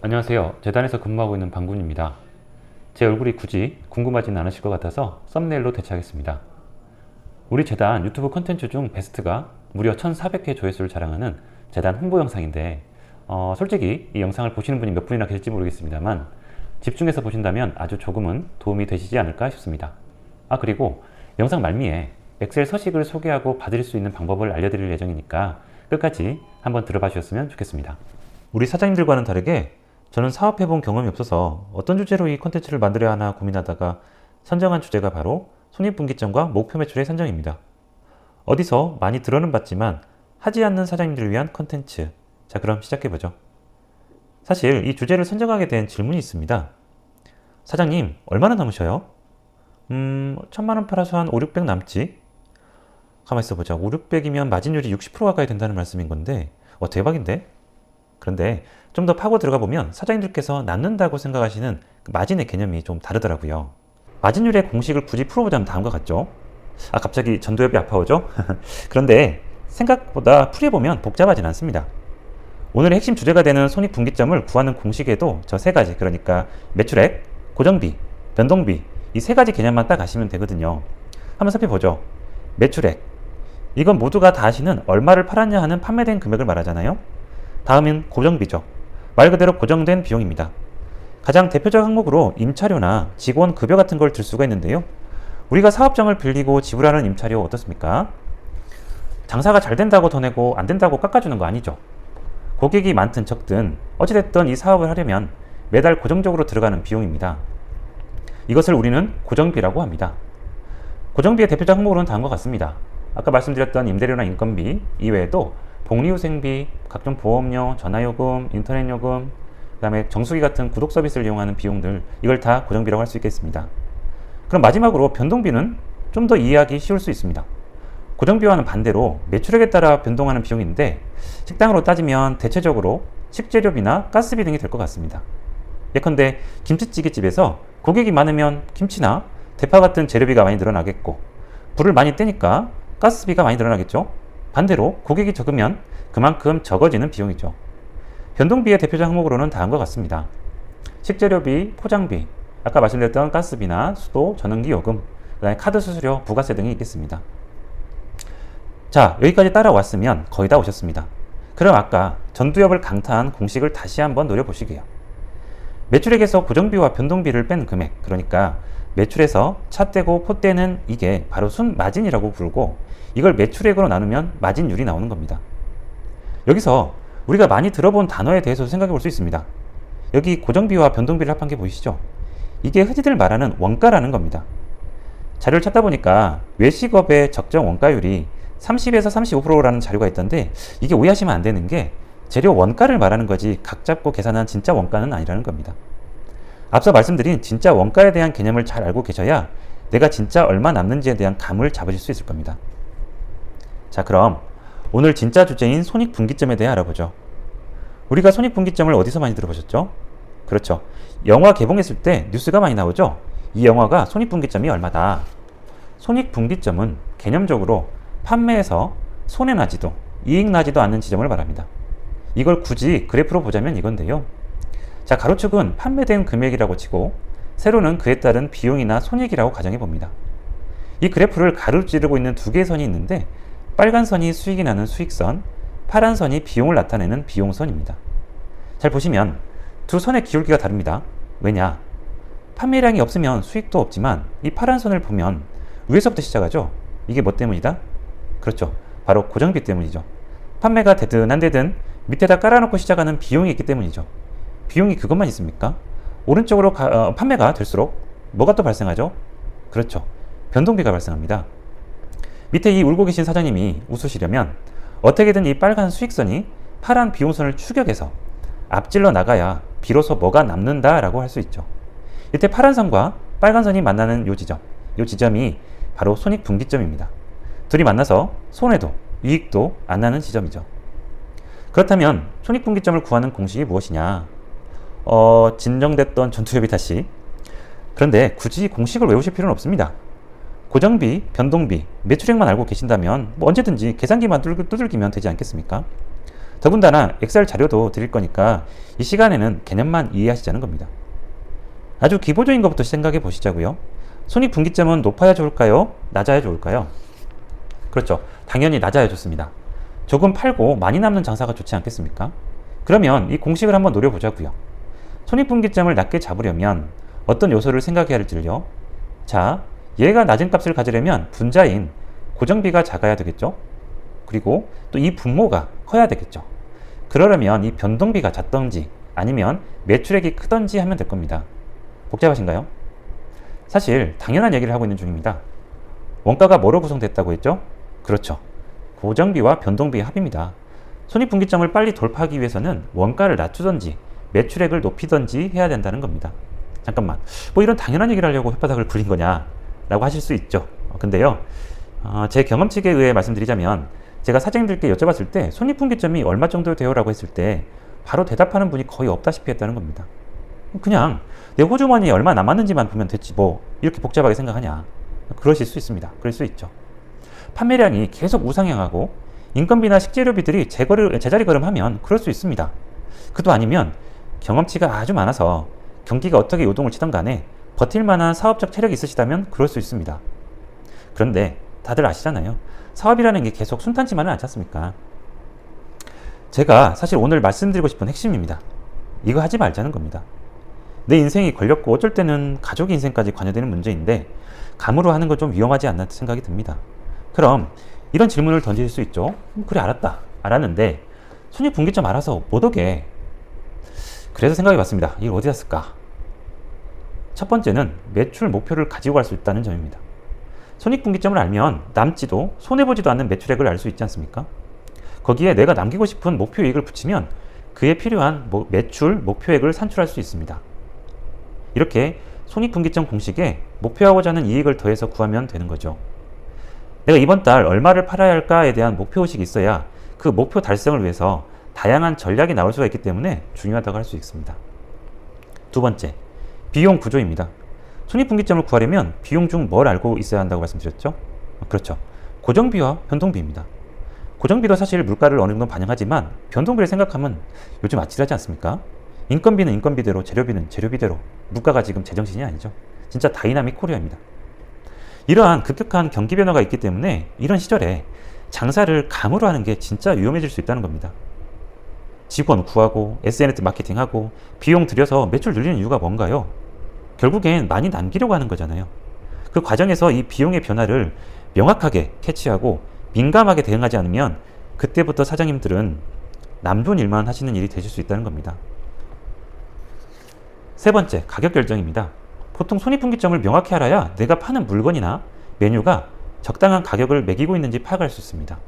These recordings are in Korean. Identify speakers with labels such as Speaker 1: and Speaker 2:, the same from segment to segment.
Speaker 1: 안녕하세요. 재단에서 근무하고 있는 방군입니다. 제 얼굴이 굳이 궁금하진 않으실 것 같아서 썸네일로 대체하겠습니다. 우리 재단 유튜브 콘텐츠 중 베스트가 무려 1400회 조회수를 자랑하는 재단 홍보 영상인데 솔직히 이 영상을 보시는 분이 몇 분이나 계실지 모르겠습니다만 집중해서 보신다면 아주 조금은 도움이 되시지 않을까 싶습니다. 그리고 영상 말미에 엑셀 서식을 소개하고 받을 수 있는 방법을 알려드릴 예정이니까 끝까지 한번 들어봐 주셨으면 좋겠습니다. 우리 사장님들과는 다르게 저는 사업해본 경험이 없어서 어떤 주제로 이 콘텐츠를 만들어야 하나 고민하다가 선정한 주제가 바로 손익분기점과 목표 매출의 선정입니다. 어디서 많이 들어는 봤지만 하지 않는 사장님들을 위한 콘텐츠. 자, 그럼 시작해보죠. 사실 이 주제를 선정하게 된 질문이 있습니다. 사장님, 얼마나 남으셔요? 1000만원 팔아서 한 5, 600 남지? 가만히 있어보자. 5, 600이면 마진율이 60% 가까이 된다는 말씀인 건데 대박인데? 그런데 좀 더 파고 들어가 보면 사장님들께서 남는다고 생각하시는 마진의 개념이 좀 다르더라고요. 마진율의 공식을 굳이 풀어보자면 다음과 같죠. 갑자기 전두엽이 아파오죠? 그런데 생각보다 풀이해보면 복잡하진 않습니다. 오늘의 핵심 주제가 되는 손익분기점을 구하는 공식에도 저 세 가지, 그러니까 매출액, 고정비, 변동비, 이 세 가지 개념만 딱 아시면 되거든요. 한번 살펴보죠. 매출액. 이건 모두가 다 아시는 얼마를 팔았냐 하는 판매된 금액을 말하잖아요. 다음은 고정비죠. 말 그대로 고정된 비용입니다. 가장 대표적 항목으로 임차료나 직원 급여 같은 걸 들 수가 있는데요. 우리가 사업장을 빌리고 지불하는 임차료 어떻습니까? 장사가 잘 된다고 더 내고 안 된다고 깎아주는 거 아니죠. 고객이 많든 적든 어찌됐든 이 사업을 하려면 매달 고정적으로 들어가는 비용입니다. 이것을 우리는 고정비라고 합니다. 고정비의 대표적 항목으로는 다음과 같습니다. 아까 말씀드렸던 임대료나 인건비 이외에도 복리후생비, 각종 보험료, 전화요금, 인터넷요금, 그 다음에 정수기 같은 구독 서비스를 이용하는 비용들, 이걸 다 고정비라고 할 수 있겠습니다. 그럼 마지막으로 변동비는 좀 더 이해하기 쉬울 수 있습니다. 고정비와는 반대로 매출액에 따라 변동하는 비용인데 식당으로 따지면 대체적으로 식재료비나 가스비 등이 될 것 같습니다. 예컨대 김치찌개집에서 고객이 많으면 김치나 대파 같은 재료비가 많이 늘어나겠고, 불을 많이 떼니까 가스비가 많이 늘어나겠죠. 반대로 고객이 적으면 그만큼 적어지는 비용이죠. 변동비의 대표적 항목으로는 다음과 같습니다. 식재료비, 포장비, 아까 말씀드렸던 가스비나 수도, 전원기 요금, 그 다음에 카드 수수료, 부가세 등이 있겠습니다. 자, 여기까지 따라왔으면 거의 다 오셨습니다. 그럼 아까 전두엽을 강타한 공식을 다시 한번 노려보시게요. 매출액에서 고정비와 변동비를 뺀 금액, 그러니까 매출에서 차 떼고 포 떼는 이게 바로 순마진이라고 부르고, 이걸 매출액으로 나누면 마진율이 나오는 겁니다. 여기서 우리가 많이 들어본 단어에 대해서 생각해 볼 수 있습니다. 여기 고정비와 변동비를 합한 게 보이시죠? 이게 흔히들 말하는 원가라는 겁니다. 자료를 찾다 보니까 외식업의 적정 원가율이 30에서 35%라는 자료가 있던데, 이게 오해하시면 안 되는 게 재료 원가를 말하는 거지 각 잡고 계산한 진짜 원가는 아니라는 겁니다. 앞서 말씀드린 진짜 원가에 대한 개념을 잘 알고 계셔야 내가 진짜 얼마 남는지에 대한 감을 잡으실 수 있을 겁니다. 자, 그럼 오늘 진짜 주제인 손익분기점에 대해 알아보죠. 우리가 손익분기점을 어디서 많이 들어보셨죠? 그렇죠. 영화 개봉했을 때 뉴스가 많이 나오죠. 이 영화가 손익분기점이 얼마다. 손익분기점은 개념적으로 판매에서 손해나지도 이익나지도 않는 지점을 말합니다. 이걸 굳이 그래프로 보자면 이건데요. 자, 가로축은 판매된 금액이라고 치고 세로는 그에 따른 비용이나 손익이라고 가정해 봅니다. 이 그래프를 가로지르고 있는 두 개의 선이 있는데, 빨간 선이 수익이 나는 수익선, 파란 선이 비용을 나타내는 비용선입니다. 잘 보시면 두 선의 기울기가 다릅니다. 왜냐? 판매량이 없으면 수익도 없지만 이 파란 선을 보면 위에서부터 시작하죠. 이게 뭐 때문이다? 그렇죠. 바로 고정비 때문이죠. 판매가 되든 안 되든 밑에다 깔아놓고 시작하는 비용이 있기 때문이죠. 비용이 그것만 있습니까? 오른쪽으로 판매가 될수록 뭐가 또 발생하죠? 그렇죠. 변동비가 발생합니다. 밑에 이 울고 계신 사장님이 웃으시려면 어떻게든 이 빨간 수익선이 파란 비용선을 추격해서 앞질러 나가야 비로소 뭐가 남는다라고 할 수 있죠. 이때 파란 선과 빨간 선이 만나는 이 지점이 바로 손익분기점입니다. 둘이 만나서 손해도 이익도 안 나는 지점이죠. 그렇다면 손익분기점을 구하는 공식이 무엇이냐? 진정됐던 전투협의 다시. 그런데 굳이 공식을 외우실 필요는 없습니다. 고정비, 변동비, 매출액만 알고 계신다면 언제든지 계산기만 두들기면 되지 않겠습니까? 더군다나 엑셀 자료도 드릴 거니까 이 시간에는 개념만 이해하시자는 겁니다. 아주 기본적인 것부터 생각해 보시자고요. 손익분기점은 높아야 좋을까요? 낮아야 좋을까요? 그렇죠. 당연히 낮아야 좋습니다. 조금 팔고 많이 남는 장사가 좋지 않겠습니까? 그러면 이 공식을 한번 노려보자고요. 손익분기점을 낮게 잡으려면 어떤 요소를 생각해야 할지를요. 자, 얘가 낮은 값을 가지려면 분자인 고정비가 작아야 되겠죠? 그리고 또 이 분모가 커야 되겠죠? 그러려면 이 변동비가 작던지 아니면 매출액이 크던지 하면 될 겁니다. 복잡하신가요? 사실 당연한 얘기를 하고 있는 중입니다. 원가가 뭐로 구성됐다고 했죠? 그렇죠. 고정비와 변동비의 합입니다. 손익분기점을 빨리 돌파하기 위해서는 원가를 낮추던지 매출액을 높이던지 해야 된다는 겁니다. 잠깐만, 뭐 이런 당연한 얘기를 하려고 혓바닥을 굴린 거냐 라고 하실 수 있죠. 근데요, 제 경험칙에 의해 말씀드리자면 제가 사장님들께 여쭤봤을 때 손익분기점이 얼마 정도 돼요? 라고 했을 때 바로 대답하는 분이 거의 없다시피 했다는 겁니다. 그냥 내 호주머니에 얼마 남았는지만 보면 됐지 뭐 이렇게 복잡하게 생각하냐. 그러실 수 있습니다. 그럴 수 있죠. 판매량이 계속 우상향하고 인건비나 식재료비들이 제자리 걸음하면 그럴 수 있습니다. 그도 아니면 경험치가 아주 많아서 경기가 어떻게 요동을 치던 간에 버틸 만한 사업적 체력이 있으시다면 그럴 수 있습니다. 그런데 다들 아시잖아요. 사업이라는 게 계속 순탄치만은 않지 않습니까? 제가 사실 오늘 말씀드리고 싶은 핵심입니다. 이거 하지 말자는 겁니다. 내 인생이 걸렸고 어쩔 때는 가족의 인생까지 관여되는 문제인데 감으로 하는 건 좀 위험하지 않나 생각이 듭니다. 그럼 이런 질문을 던질 수 있죠. 그래, 알았다. 알았는데 손익분기점 알아서 못 오게. 그래서 생각해 봤습니다. 이걸 어디다 쓸까? 첫 번째는 매출 목표를 가지고 갈 수 있다는 점입니다. 손익분기점을 알면 남지도 손해보지도 않는 매출액을 알 수 있지 않습니까? 거기에 내가 남기고 싶은 목표이익을 붙이면 그에 필요한 매출 목표액을 산출할 수 있습니다. 이렇게 손익분기점 공식에 목표하고자 하는 이익을 더해서 구하면 되는 거죠. 내가 이번 달 얼마를 팔아야 할까에 대한 목표의식이 있어야 그 목표 달성을 위해서 다양한 전략이 나올 수가 있기 때문에 중요하다고 할 수 있습니다. 두 번째, 비용 구조입니다. 손익분기점을 구하려면 비용 중 뭘 알고 있어야 한다고 말씀드렸죠? 그렇죠. 고정비와 변동비입니다. 고정비도 사실 물가를 어느 정도 반영하지만 변동비를 생각하면 요즘 아찔하지 않습니까? 인건비는 인건비대로, 재료비는 재료비대로. 물가가 지금 제정신이 아니죠. 진짜 다이나믹 코리아입니다. 이러한 급격한 경기 변화가 있기 때문에 이런 시절에 장사를 감으로 하는 게 진짜 위험해질 수 있다는 겁니다. 직원 구하고 SNS 마케팅하고 비용 들여서 매출 늘리는 이유가 뭔가요? 결국엔 많이 남기려고 하는 거잖아요. 그 과정에서 이 비용의 변화를 명확하게 캐치하고 민감하게 대응하지 않으면 그때부터 사장님들은 남 좋은 일만 하시는 일이 되실 수 있다는 겁니다. 세 번째, 가격 결정입니다. 보통 손익분기점을 명확히 알아야 내가 파는 물건이나 메뉴가 적당한 가격을 매기고 있는지 파악할 수 있습니다.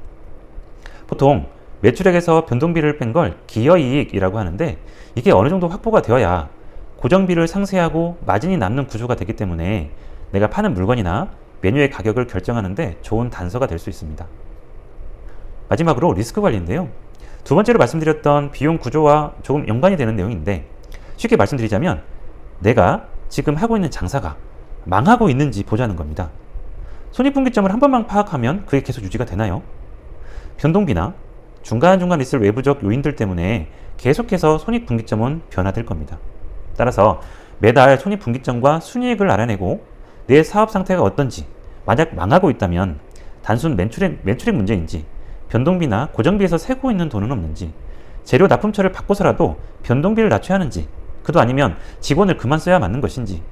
Speaker 1: 보통 매출액에서 변동비를 뺀 걸 기여이익이라고 하는데 이게 어느 정도 확보가 되어야 고정비를 상쇄하고 마진이 남는 구조가 되기 때문에 내가 파는 물건이나 메뉴의 가격을 결정하는데 좋은 단서가 될 수 있습니다. 마지막으로 리스크 관리인데요. 두 번째로 말씀드렸던 비용 구조와 조금 연관이 되는 내용인데 쉽게 말씀드리자면 내가 지금 하고 있는 장사가 망하고 있는지 보자는 겁니다. 손익분기점을 한 번만 파악하면 그게 계속 유지가 되나요? 변동비나 중간중간 있을 외부적 요인들 때문에 계속해서 손익분기점은 변화될 겁니다. 따라서 매달 손익분기점과 순이익을 알아내고 내 사업 상태가 어떤지, 만약 망하고 있다면 단순 매출액 문제인지, 변동비나 고정비에서 새고 있는 돈은 없는지, 재료 납품처를 바꿔서라도 변동비를 낮춰야 하는지, 그도 아니면 직원을 그만 써야 맞는 것인지,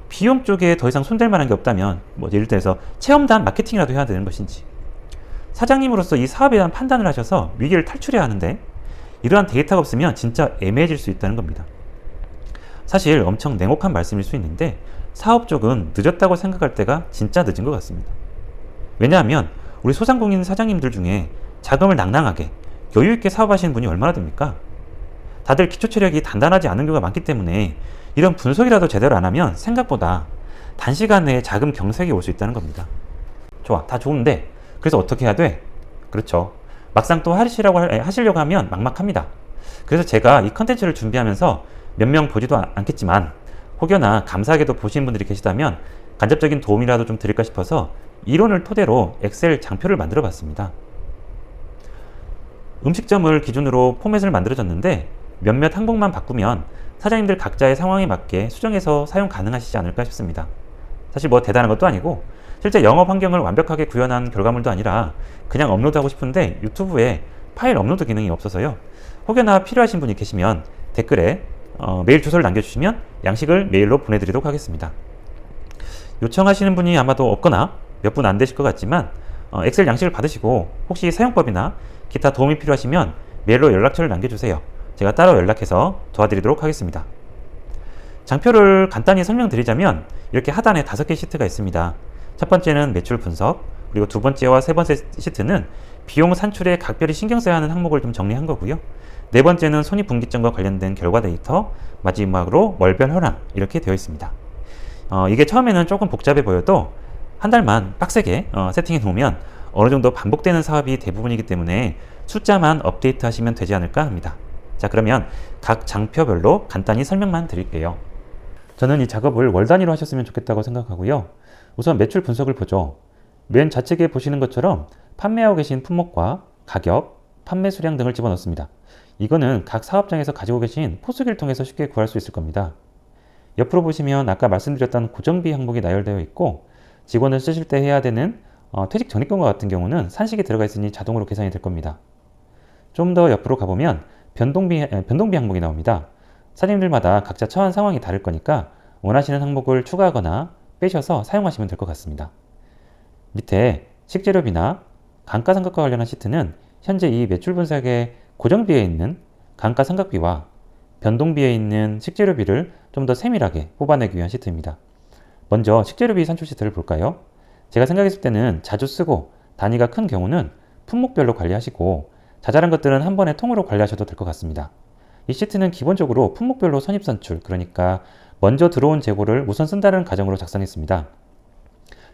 Speaker 1: 비용 쪽에 더 이상 손댈 만한 게 없다면 예를 들어서 체험단 마케팅이라도 해야 되는 것인지, 사장님으로서 이 사업에 대한 판단을 하셔서 위기를 탈출해야 하는데 이러한 데이터가 없으면 진짜 애매해질 수 있다는 겁니다. 사실 엄청 냉혹한 말씀일 수 있는데 사업 쪽은 늦었다고 생각할 때가 진짜 늦은 것 같습니다. 왜냐하면 우리 소상공인 사장님들 중에 자금을 낭낭하게 여유있게 사업하시는 분이 얼마나 됩니까? 다들 기초체력이 단단하지 않은 경우가 많기 때문에 이런 분석이라도 제대로 안 하면 생각보다 단시간 내에 자금 경색이 올 수 있다는 겁니다. 좋아, 다 좋은데 그래서 어떻게 해야 돼? 그렇죠. 막상 또 하시려고 하면 막막합니다. 그래서 제가 이 컨텐츠를 준비하면서 몇 명 보지도 않겠지만 혹여나 감사하게도 보시는 분들이 계시다면 간접적인 도움이라도 좀 드릴까 싶어서 이론을 토대로 엑셀 장표를 만들어 봤습니다. 음식점을 기준으로 포맷을 만들어졌는데 몇몇 항목만 바꾸면 사장님들 각자의 상황에 맞게 수정해서 사용 가능하시지 않을까 싶습니다. 사실 뭐 대단한 것도 아니고 실제 영업 환경을 완벽하게 구현한 결과물도 아니라 그냥 업로드하고 싶은데 유튜브에 파일 업로드 기능이 없어서요. 혹여나 필요하신 분이 계시면 댓글에 메일 주소를 남겨주시면 양식을 메일로 보내드리도록 하겠습니다. 요청하시는 분이 아마도 없거나 몇 분 안 되실 것 같지만 엑셀 양식을 받으시고 혹시 사용법이나 기타 도움이 필요하시면 메일로 연락처를 남겨주세요. 제가 따로 연락해서 도와드리도록 하겠습니다. 장표를 간단히 설명드리자면 이렇게 하단에 5개 시트가 있습니다. 첫 번째는 매출 분석, 그리고 두 번째와 세 번째 시트는 비용 산출에 각별히 신경 써야 하는 항목을 좀 정리한 거고요. 네 번째는 손익분기점과 관련된 결과 데이터, 마지막으로 월별 현황 이렇게 되어 있습니다. 이게 처음에는 조금 복잡해 보여도 한 달만 빡세게 세팅해 놓으면 어느 정도 반복되는 사업이 대부분이기 때문에 숫자만 업데이트 하시면 되지 않을까 합니다. 자, 그러면 각 장표별로 간단히 설명만 드릴게요. 저는 이 작업을 월 단위로 하셨으면 좋겠다고 생각하고요. 우선 매출 분석을 보죠. 맨 좌측에 보시는 것처럼 판매하고 계신 품목과 가격, 판매 수량 등을 집어넣습니다. 이거는 각 사업장에서 가지고 계신 포스기를 통해서 쉽게 구할 수 있을 겁니다. 옆으로 보시면 아까 말씀드렸던 고정비 항목이 나열되어 있고 직원을 쓰실 때 해야 되는 퇴직 전입금과 같은 경우는 산식이 들어가 있으니 자동으로 계산이 될 겁니다. 좀 더 옆으로 가보면 변동비 항목이 나옵니다. 사장님들마다 각자 처한 상황이 다를 거니까 원하시는 항목을 추가하거나 빼셔서 사용하시면 될 것 같습니다. 밑에 식재료비나 감가상각과 관련한 시트는 현재 이 매출 분석의 고정비에 있는 감가상각비와 변동비에 있는 식재료비를 좀 더 세밀하게 뽑아내기 위한 시트입니다. 먼저 식재료비 산출 시트를 볼까요? 제가 생각했을 때는 자주 쓰고 단위가 큰 경우는 품목별로 관리하시고 자잘한 것들은 한 번에 통으로 관리하셔도 될 것 같습니다. 이 시트는 기본적으로 품목별로 선입선출, 그러니까 먼저 들어온 재고를 우선 쓴다는 가정으로 작성했습니다.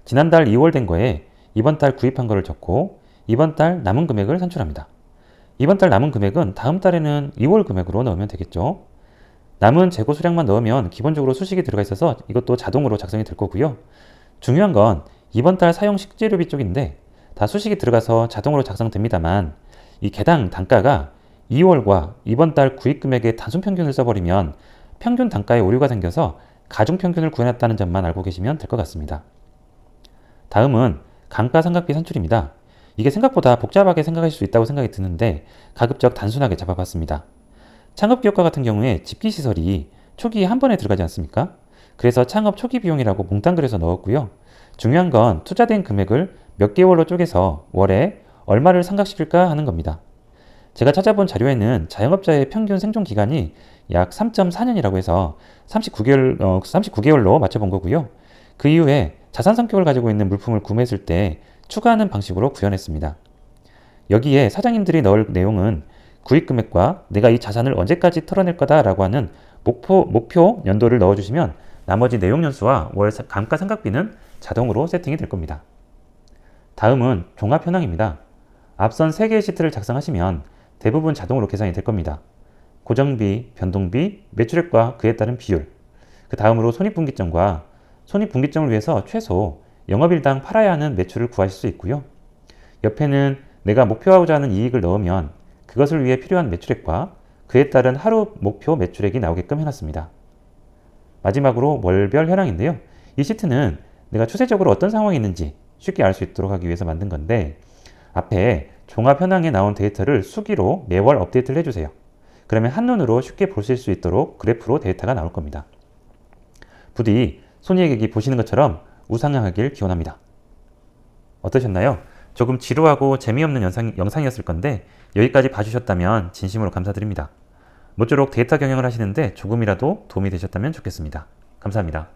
Speaker 1: 지난달 2월 된 거에 이번 달 구입한 거를 적고 이번 달 남은 금액을 산출합니다. 이번 달 남은 금액은 다음 달에는 2월 금액으로 넣으면 되겠죠. 남은 재고 수량만 넣으면 기본적으로 수식이 들어가 있어서 이것도 자동으로 작성이 될 거고요. 중요한 건 이번 달 사용 식재료비 쪽인데 다 수식이 들어가서 자동으로 작성됩니다만 이 개당 단가가 2월과 이번 달 구입 금액의 단순 평균을 써버리면 평균 단가에 오류가 생겨서 가중 평균을 구해놨다는 점만 알고 계시면 될 것 같습니다. 다음은 감가상각비 산출입니다. 이게 생각보다 복잡하게 생각하실 수 있다고 생각이 드는데 가급적 단순하게 잡아봤습니다. 창업기업과 같은 경우에 집기시설이 초기에 한 번에 들어가지 않습니까? 그래서 창업 초기 비용이라고 몽땅 그려서 넣었고요. 중요한 건 투자된 금액을 몇 개월로 쪼개서 월에 얼마를 상각시킬까 하는 겁니다. 제가 찾아본 자료에는 자영업자의 평균 생존 기간이 약 3.4년이라고 해서 39개월로 맞춰본 거고요. 그 이후에 자산 성격을 가지고 있는 물품을 구매했을 때 추가하는 방식으로 구현했습니다. 여기에 사장님들이 넣을 내용은 구입 금액과 내가 이 자산을 언제까지 털어낼 거다라고 하는 목표 연도를 넣어주시면 나머지 내용 연수와 월 감가상각비는 자동으로 세팅이 될 겁니다. 다음은 종합 현황입니다. 앞선 3개의 시트를 작성하시면 대부분 자동으로 계산이 될 겁니다. 고정비, 변동비, 매출액과 그에 따른 비율, 그 다음으로 손익분기점과 손익분기점을 위해서 최소 영업일당 팔아야 하는 매출을 구하실 수 있고요. 옆에는 내가 목표하고자 하는 이익을 넣으면 그것을 위해 필요한 매출액과 그에 따른 하루 목표 매출액이 나오게끔 해놨습니다. 마지막으로 월별 현황인데요. 이 시트는 내가 추세적으로 어떤 상황이 있는지 쉽게 알 수 있도록 하기 위해서 만든 건데 앞에 종합 현황에 나온 데이터를 수기로 매월 업데이트를 해주세요. 그러면 한눈으로 쉽게 보실 수 있도록 그래프로 데이터가 나올 겁니다. 부디 손익액이 보시는 것처럼 우상향하길 기원합니다. 어떠셨나요? 조금 지루하고 재미없는 영상이었을 건데 여기까지 봐주셨다면 진심으로 감사드립니다. 모쪼록 데이터 경영을 하시는데 조금이라도 도움이 되셨다면 좋겠습니다. 감사합니다.